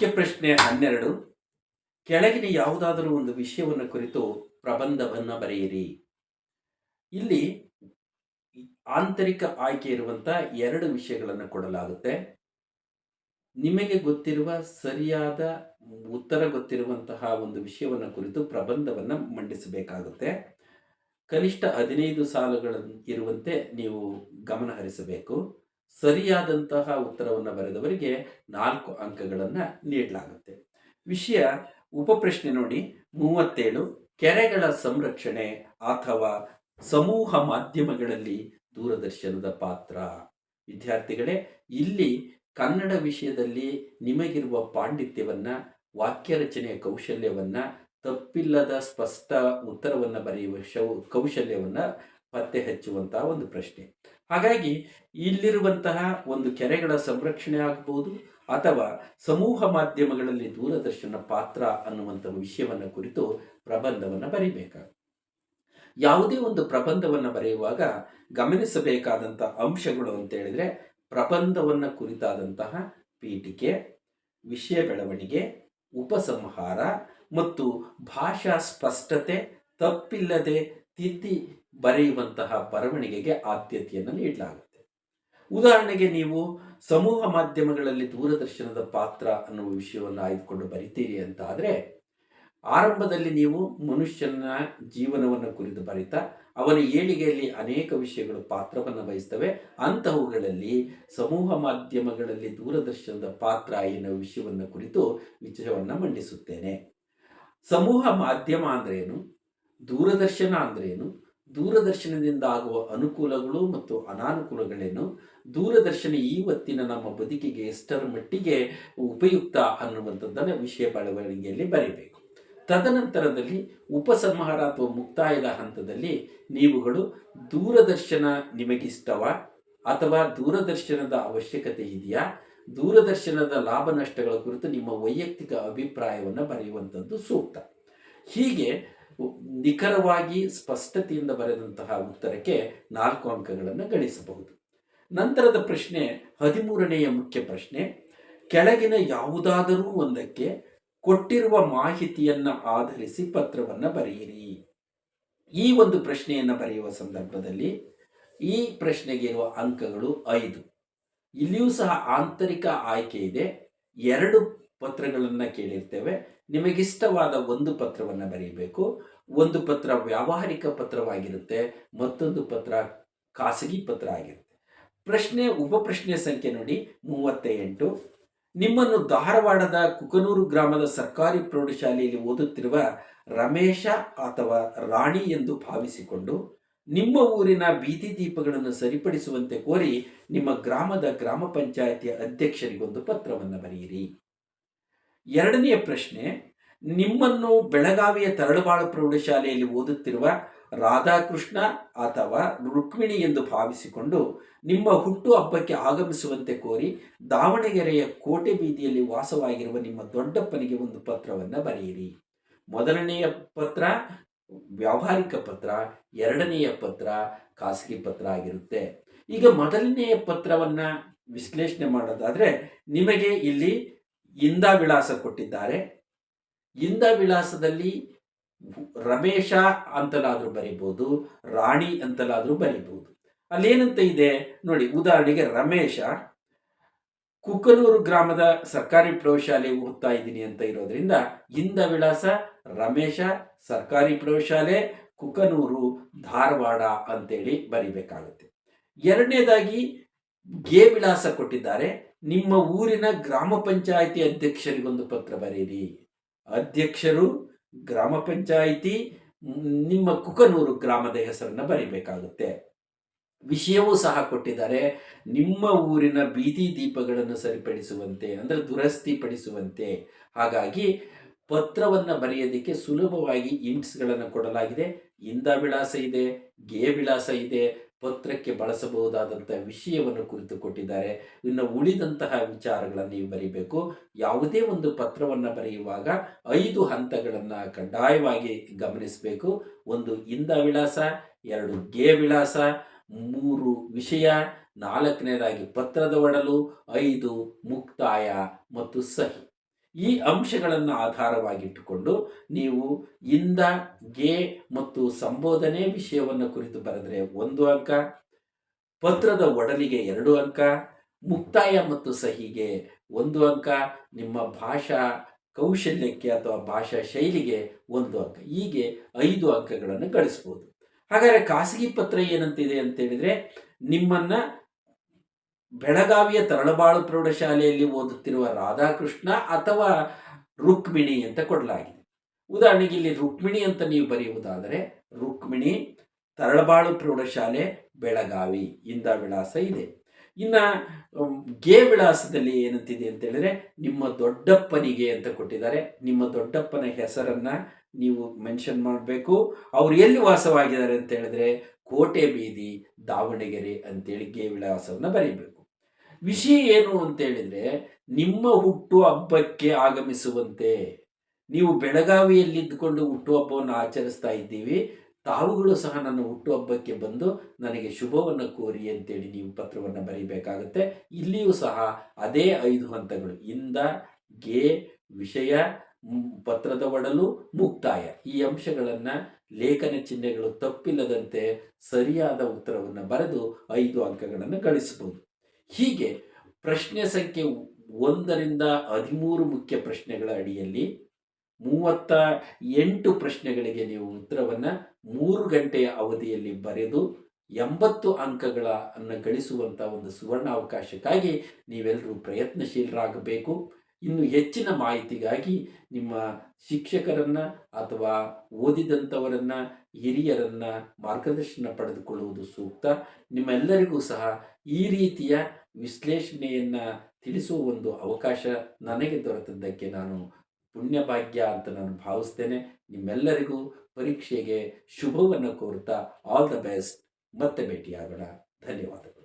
ಮುಖ್ಯ ಪ್ರಶ್ನೆ 12. ಕೆಳಗಿನ ಯಾವುದಾದರೂ ಒಂದು ವಿಷಯವನ್ನು ಕುರಿತು ಪ್ರಬಂಧವನ್ನು ಬರೆಯಿರಿ. ಇಲ್ಲಿ ಆಂತರಿಕ ಆಯ್ಕೆ ಇರುವಂಥ 2 ವಿಷಯಗಳನ್ನು ಕೊಡಲಾಗುತ್ತೆ. ನಿಮಗೆ ಗೊತ್ತಿರುವ ಸರಿಯಾದ ಉತ್ತರ ಗೊತ್ತಿರುವಂತಹ ಒಂದು ವಿಷಯವನ್ನು ಕುರಿತು ಪ್ರಬಂಧವನ್ನು ಮಂಡಿಸಬೇಕಾಗುತ್ತೆ. ಕನಿಷ್ಠ 15 ಸಾಲುಗಳು ಇರುವಂತೆ ನೀವು ಗಮನ ಹರಿಸಬೇಕು. ಸರಿಯಾದಂತಹ ಉತ್ತರವನ್ನು ಬರೆದವರಿಗೆ 4 ಅಂಕಗಳನ್ನು ನೀಡಲಾಗುತ್ತೆ. ವಿಷಯ ಉಪಪ್ರಶ್ನೆ ನೋಡಿ 37. ಕೆರೆಗಳ ಸಂರಕ್ಷಣೆ ಅಥವಾ ಸಮೂಹ ಮಾಧ್ಯಮಗಳಲ್ಲಿ ದೂರದರ್ಶನದ ಪಾತ್ರ. ವಿದ್ಯಾರ್ಥಿಗಳೇ, ಇಲ್ಲಿ ಕನ್ನಡ ವಿಷಯದಲ್ಲಿ ನಿಮಗಿರುವ ಪಾಂಡಿತ್ಯವನ್ನು, ವಾಕ್ಯ ರಚನೆಯ ಕೌಶಲ್ಯವನ್ನು, ತಪ್ಪಿಲ್ಲದ ಸ್ಪಷ್ಟ ಉತ್ತರವನ್ನು ಬರೆಯುವ ಕೌಶಲ್ಯವನ್ನು ಪತ್ತೆ ಹಚ್ಚುವಂತಹ ಒಂದು ಪ್ರಶ್ನೆ. ಹಾಗಾಗಿ ಇಲ್ಲಿರುವಂತಹ ಒಂದು ಕೆರೆಗಳ ಸಂರಕ್ಷಣೆ ಆಗಬಹುದು ಅಥವಾ ಸಮೂಹ ಮಾಧ್ಯಮಗಳಲ್ಲಿ ದೂರದರ್ಶನ ಪಾತ್ರ ಅನ್ನುವಂಥ ವಿಷಯವನ್ನು ಕುರಿತು ಪ್ರಬಂಧವನ್ನು ಬರೀಬೇಕಾಗುತ್ತೆ. ಯಾವುದೇ ಒಂದು ಪ್ರಬಂಧವನ್ನು ಬರೆಯುವಾಗ ಗಮನಿಸಬೇಕಾದಂಥ ಅಂಶಗಳು ಅಂತ ಹೇಳಿದ್ರೆ, ಪ್ರಬಂಧವನ್ನು ಕುರಿತಾದಂತಹ ಪೀಠಿಕೆ, ವಿಷಯ ಬೆಳವಣಿಗೆ, ಉಪಸಂಹಾರ ಮತ್ತು ಭಾಷಾ ಸ್ಪಷ್ಟತೆ, ತಪ್ಪಿಲ್ಲದೆ ತಿದ್ದಿ ಬರೆಯುವಂತಹ ಬರವಣಿಗೆಗೆ ಆದ್ಯತೆಯನ್ನು ನೀಡಲಾಗುತ್ತೆ. ಉದಾಹರಣೆಗೆ, ನೀವು ಸಮೂಹ ಮಾಧ್ಯಮಗಳಲ್ಲಿ ದೂರದರ್ಶನದ ಪಾತ್ರ ಅನ್ನುವ ವಿಷಯವನ್ನು ಆಯ್ದುಕೊಂಡು ಬರಿತೀರಿ ಅಂತ ಆದರೆ, ಆರಂಭದಲ್ಲಿ ನೀವು ಮನುಷ್ಯನ ಜೀವನವನ್ನು ಕುರಿತು ಬರಿತಾ ಅವನ ಏಳಿಗೆಯಲ್ಲಿ ಅನೇಕ ವಿಷಯಗಳು ಪಾತ್ರವನ್ನು ವಹಿಸ್ತವೆ. ಅಂತಹವುಗಳಲ್ಲಿ ಸಮೂಹ ಮಾಧ್ಯಮಗಳಲ್ಲಿ ದೂರದರ್ಶನದ ಪಾತ್ರ ಎನ್ನುವ ವಿಷಯವನ್ನು ಕುರಿತು ವಿಷಯವನ್ನು ಮಂಡಿಸುತ್ತೇನೆ. ಸಮೂಹ ಮಾಧ್ಯಮ ಅಂದ್ರೇನು, ದೂರದರ್ಶನ ಅಂದ್ರೇನು, ದೂರದರ್ಶನದಿಂದ ಆಗುವ ಅನುಕೂಲಗಳು ಮತ್ತು ಅನಾನುಕೂಲಗಳೇನು, ದೂರದರ್ಶನ ಇವತ್ತಿನ ನಮ್ಮ ಬದುಕಿಗೆ ಎಷ್ಟರ ಮಟ್ಟಿಗೆ ಉಪಯುಕ್ತ ಅನ್ನುವಂಥದ್ದನ್ನು ವಿಷಯ ಬೆಳವಣಿಗೆಯಲ್ಲಿ ಬರೀಬೇಕು. ತದನಂತರದಲ್ಲಿ ಉಪಸಂಹಾರ ಅಥವಾ ಮುಕ್ತಾಯದ ಹಂತದಲ್ಲಿ ನೀವುಗಳು ದೂರದರ್ಶನ ನಿಮಗಿಷ್ಟವ ಅಥವಾ ದೂರದರ್ಶನದ ಅವಶ್ಯಕತೆ ಇದೆಯಾ, ದೂರದರ್ಶನದ ಲಾಭ ನಷ್ಟಗಳ ಕುರಿತು ನಿಮ್ಮ ವೈಯಕ್ತಿಕ ಅಭಿಪ್ರಾಯವನ್ನು ಬರೆಯುವಂಥದ್ದು ಸೂಕ್ತ. ಹೀಗೆ ನಿಖರವಾಗಿ ಸ್ಪಷ್ಟತೆಯಿಂದ ಬರೆದಂತಹ ಉತ್ತರಕ್ಕೆ 4 ಅಂಕಗಳನ್ನು ಗಳಿಸಬಹುದು. ನಂತರದ ಪ್ರಶ್ನೆ 13ನೆಯ ಮುಖ್ಯ ಪ್ರಶ್ನೆ. ಕೆಳಗಿನ ಯಾವುದಾದರೂ ಒಂದಕ್ಕೆ ಕೊಟ್ಟಿರುವ ಮಾಹಿತಿಯನ್ನು ಆಧರಿಸಿ ಪತ್ರವನ್ನು ಬರೆಯಿರಿ. ಈ ಒಂದು ಪ್ರಶ್ನೆಯನ್ನು ಬರೆಯುವ ಸಂದರ್ಭದಲ್ಲಿ ಈ ಪ್ರಶ್ನೆಗೆ ಇರುವ ಅಂಕಗಳು 5. ಇಲ್ಲಿಯೂ ಸಹ ಆಂತರಿಕ ಆಯ್ಕೆ ಇದೆ. 2 ಪತ್ರಗಳನ್ನು ಕೇಳಿರ್ತೇವೆ. ನಿಮಗಿಷ್ಟವಾದ ಒಂದು ಪತ್ರವನ್ನು ಬರೆಯಬೇಕು. ಒಂದು ಪತ್ರ ವ್ಯಾವಹಾರಿಕ ಪತ್ರವಾಗಿರುತ್ತೆ, ಮತ್ತೊಂದು ಪತ್ರ ಖಾಸಗಿ ಪತ್ರ ಆಗಿರುತ್ತೆ. ಉಪಪ್ರಶ್ನೆ ಸಂಖ್ಯೆ ನೋಡಿ 38. ನಿಮ್ಮನ್ನು ಧಾರವಾಡದ ಕುಕನೂರು ಗ್ರಾಮದ ಸರ್ಕಾರಿ ಪ್ರೌಢಶಾಲೆಯಲ್ಲಿ ಓದುತ್ತಿರುವ ರಮೇಶ ಅಥವಾ ರಾಣಿ ಎಂದು ಭಾವಿಸಿಕೊಂಡು ನಿಮ್ಮ ಊರಿನ ಬೀದಿ ದೀಪಗಳನ್ನು ಸರಿಪಡಿಸುವಂತೆ ಕೋರಿ ನಿಮ್ಮ ಗ್ರಾಮದ ಗ್ರಾಮ ಪಂಚಾಯಿತಿಯ ಅಧ್ಯಕ್ಷರಿಗೊಂದು ಪತ್ರವನ್ನು ಬರೆಯಿರಿ. 2ನೆಯ ಪ್ರಶ್ನೆ. ನಿಮ್ಮನ್ನು ಬೆಳಗಾವಿಯ ತರಳಬಾಳು ಪ್ರೌಢಶಾಲೆಯಲ್ಲಿ ಓದುತ್ತಿರುವ ರಾಧಾಕೃಷ್ಣ ಅಥವಾ ರುಕ್ಮಿಣಿ ಎಂದು ಭಾವಿಸಿಕೊಂಡು ನಿಮ್ಮ ಹುಟ್ಟು ಹಬ್ಬಕ್ಕೆ ಆಗಮಿಸುವಂತೆ ಕೋರಿ ದಾವಣಗೆರೆಯ ಕೋಟೆ ಬೀದಿಯಲ್ಲಿ ವಾಸವಾಗಿರುವ ನಿಮ್ಮ ದೊಡ್ಡಪ್ಪನಿಗೆ ಒಂದು ಪತ್ರವನ್ನು ಬರೆಯಿರಿ. ಮೊದಲನೆಯ ಪತ್ರ ವ್ಯಾವಹಾರಿಕ ಪತ್ರ, 2ನೆಯ ಪತ್ರ ಖಾಸಗಿ ಪತ್ರ ಆಗಿರುತ್ತೆ. ಈಗ ಮೊದಲನೆಯ ಪತ್ರವನ್ನು ವಿಶ್ಲೇಷಣೆ ಮಾಡೋದಾದರೆ, ನಿಮಗೆ ಇಲ್ಲಿ ಇಂದಾ ವಿಳಾಸ ಕೊಟ್ಟಿದ್ದಾರೆ. ಇಂದಾ ವಿಳಾಸದಲ್ಲಿ ರಮೇಶ ಅಂತಲಾದರೂ ಬರೀಬಹುದು, ರಾಣಿ ಅಂತಲಾದರೂ ಬರೀಬಹುದು. ಅಲ್ಲೇನಂತ ಇದೆ ನೋಡಿ. ಉದಾಹರಣೆಗೆ ರಮೇಶ ಕುಕನೂರು ಗ್ರಾಮದ ಸರ್ಕಾರಿ ಪ್ರೌಢಶಾಲೆ ಓದ್ತಾ ಇದ್ದೀನಿ ಅಂತ ಇರೋದ್ರಿಂದ ಇಂದಾ ವಿಳಾಸ ರಮೇಶ ಸರ್ಕಾರಿ ಪ್ರೌಢಶಾಲೆ ಕುಕನೂರು ಧಾರವಾಡ ಅಂತೇಳಿ ಬರಿಬೇಕಾಗುತ್ತೆ. 2ನೇದಾಗಿ ಗೆ ವಿಳಾಸ ಕೊಟ್ಟಿದ್ದಾರೆ. ನಿಮ್ಮ ಊರಿನ ಗ್ರಾಮ ಪಂಚಾಯಿತಿ ಅಧ್ಯಕ್ಷರಿಗೊಂದು ಪತ್ರ ಬರೀರಿ. ಅಧ್ಯಕ್ಷರು, ಗ್ರಾಮ ಪಂಚಾಯಿತಿ, ನಿಮ್ಮ ಕುಕನೂರು ಗ್ರಾಮದ ಹೆಸರನ್ನು ಬರಿಬೇಕಾಗುತ್ತೆ. ವಿಷಯವೂ ಸಹ ಕೊಟ್ಟಿದ್ದಾರೆ. ನಿಮ್ಮ ಊರಿನ ಬೀದಿ ದೀಪಗಳನ್ನು ಸರಿಪಡಿಸುವಂತೆ, ಅಂದರೆ ದುರಸ್ತಿ ಪಡಿಸುವಂತೆ. ಹಾಗಾಗಿ ಪತ್ರವನ್ನು ಬರೆಯೋದಕ್ಕೆ ಸುಲಭವಾಗಿ ಇಂಟ್ಸ್ಗಳನ್ನು ಕೊಡಲಾಗಿದೆ. ಇಂದಾ ವಿಳಾಸ ಇದೆ, ಗೆ ವಿಳಾಸ ಇದೆ, ಪತ್ರಕ್ಕೆ ಬಳಸಬಹುದಾದಂಥ ವಿಷಯವನ್ನು ಕುರಿತು ಕೊಟ್ಟಿದ್ದಾರೆ. ಇನ್ನು ಉಳಿದಂತಹ ವಿಚಾರಗಳನ್ನು ನೀವು ಬರೀಬೇಕು. ಯಾವುದೇ ಒಂದು ಪತ್ರವನ್ನು ಬರೆಯುವಾಗ 5 ಹಂತಗಳನ್ನು ಕಡ್ಡಾಯವಾಗಿ ಗಮನಿಸಬೇಕು. 1 ಇಂದಾ ವಿಳಾಸ, 2 ಗೆ ವಿಳಾಸ, 3 ವಿಷಯ, 4ನೇದಾಗಿ ಪತ್ರದ ಒಡಲು, 5 ಮುಕ್ತಾಯ ಮತ್ತು ಸಹಿ. ಈ ಅಂಶಗಳನ್ನು ಆಧಾರವಾಗಿಟ್ಟುಕೊಂಡು ನೀವು ಇಂದ, ಗೆ ಮತ್ತು ಸಂಬೋಧನೆ ವಿಷಯವನ್ನು ಕುರಿತು ಬರೆದರೆ 1 ಅಂಕ, ಪತ್ರದ ಒಡಲಿಗೆ 2 ಅಂಕ, ಮುಕ್ತಾಯ ಮತ್ತು ಸಹಿಗೆ 1 ಅಂಕ, ನಿಮ್ಮ ಭಾಷಾ ಕೌಶಲ್ಯಕ್ಕೆ ಅಥವಾ ಭಾಷಾ ಶೈಲಿಗೆ 1 ಅಂಕ, ಹೀಗೆ 5 ಅಂಕಗಳನ್ನು ಗಳಿಸ್ಬೋದು. ಹಾಗಾದರೆ ಖಾಸಗಿ ಪತ್ರ ಏನಂತಿದೆ ಅಂತೇಳಿದರೆ, ನಿಮ್ಮನ್ನು ಬೆಳಗಾವಿಯ ತರಳಬಾಳು ಪ್ರೌಢಶಾಲೆಯಲ್ಲಿ ಓದುತ್ತಿರುವ ರಾಧಾಕೃಷ್ಣ ಅಥವಾ ರುಕ್ಮಿಣಿ ಅಂತ ಕೊಡಲಾಗಿದೆ. ಉದಾಹರಣೆಗೆ ಇಲ್ಲಿ ರುಕ್ಮಿಣಿ ಅಂತ ನೀವು ಬರೆಯುವುದಾದರೆ, ರುಕ್ಮಿಣಿ ತರಳಬಾಳು ಪ್ರೌಢಶಾಲೆ ಬೆಳಗಾವಿ ಇಂದ ವಿಳಾಸ ಇದೆ. ಇನ್ನು ಗೆ ವಿಳಾಸದಲ್ಲಿ ಏನಂತಿದೆ ಅಂತ ಹೇಳಿದ್ರೆ, ನಿಮ್ಮ ದೊಡ್ಡಪ್ಪನಿಗೆ ಅಂತ ಕೊಟ್ಟಿದ್ದಾರೆ. ನಿಮ್ಮ ದೊಡ್ಡಪ್ಪನ ಹೆಸರನ್ನು ನೀವು ಮೆನ್ಷನ್ ಮಾಡಬೇಕು. ಅವರು ಎಲ್ಲಿ ವಾಸವಾಗಿದ್ದಾರೆ ಅಂತ ಹೇಳಿದ್ರೆ, ಕೋಟೆ ಬೀದಿ ದಾವಣಗೆರೆ ಅಂತೇಳಿ ಗೆ ವಿಳಾಸವನ್ನು ಬರೀಬೇಕು. ವಿಷಯ ಏನು ಅಂತೇಳಿದರೆ, ನಿಮ್ಮ ಹುಟ್ಟು ಹಬ್ಬಕ್ಕೆ ಆಗಮಿಸುವಂತೆ. ನೀವು ಬೆಳಗಾವಿಯಲ್ಲಿದ್ದುಕೊಂಡು ಹುಟ್ಟುಹಬ್ಬವನ್ನು ಆಚರಿಸ್ತಾ ಇದ್ದೀವಿ, ತಾವುಗಳು ಸಹ ನನ್ನ ಹುಟ್ಟುಹಬ್ಬಕ್ಕೆ ಬಂದು ನನಗೆ ಶುಭವನ್ನು ಕೋರಿ ಅಂತೇಳಿ ನೀವು ಪತ್ರವನ್ನು ಬರೀಬೇಕಾಗುತ್ತೆ. ಇಲ್ಲಿಯೂ ಸಹ ಅದೇ 5 ಹಂತಗಳು: ಇಂದ, ಗೆ, ವಿಷಯ, ಪತ್ರದ ಒಡಲು, ಮುಕ್ತಾಯ. ಈ ಅಂಶಗಳನ್ನು ಲೇಖನ ಚಿಹ್ನೆಗಳು ತಪ್ಪಿಲ್ಲದಂತೆ ಸರಿಯಾದ ಉತ್ತರವನ್ನು ಬರೆದು 5 ಅಂಕಗಳನ್ನು ಗಳಿಸಬಹುದು. ಹೀಗೆ ಪ್ರಶ್ನೆ ಸಂಖ್ಯೆ 1ರಿಂದ 13 ಮುಖ್ಯ ಪ್ರಶ್ನೆಗಳ ಅಡಿಯಲ್ಲಿ 38 ಪ್ರಶ್ನೆಗಳಿಗೆ ನೀವು ಉತ್ತರವನ್ನು 3 ಗಂಟೆಯ ಅವಧಿಯಲ್ಲಿ ಬರೆದು 80 ಅಂಕಗಳನ್ನು ಗಳಿಸುವಂಥ ಒಂದು ಸುವರ್ಣ ಅವಕಾಶಕ್ಕಾಗಿ ನೀವೆಲ್ಲರೂ ಪ್ರಯತ್ನಶೀಲರಾಗಬೇಕು. ಇನ್ನು ಹೆಚ್ಚಿನ ಮಾಹಿತಿಗಾಗಿ ನಿಮ್ಮ ಶಿಕ್ಷಕರನ್ನು ಅಥವಾ ಓದಿದಂಥವರನ್ನು, ಹಿರಿಯರನ್ನು ಮಾರ್ಗದರ್ಶನ ಪಡೆದುಕೊಳ್ಳುವುದು ಸೂಕ್ತ. ನಿಮ್ಮೆಲ್ಲರಿಗೂ ಸಹ ಈ ರೀತಿಯ ವಿಶ್ಲೇಷಣೆಯನ್ನು ತಿಳಿಸುವ ಒಂದು ಅವಕಾಶ ನನಗೆ ದೊರೆತದ್ದಕ್ಕೆ ನಾನು ಪುಣ್ಯಭಾಗ್ಯ ಅಂತ ನಾನು ಭಾವಿಸ್ತೇನೆ. ನಿಮ್ಮೆಲ್ಲರಿಗೂ ಪರೀಕ್ಷೆಗೆ ಶುಭವನ್ನು ಕೋರುತ್ತಾ ಆಲ್ ದ ಬೆಸ್ಟ್. ಮತ್ತೆ ಭೇಟಿಯಾಗೋಣ. ಧನ್ಯವಾದಗಳು.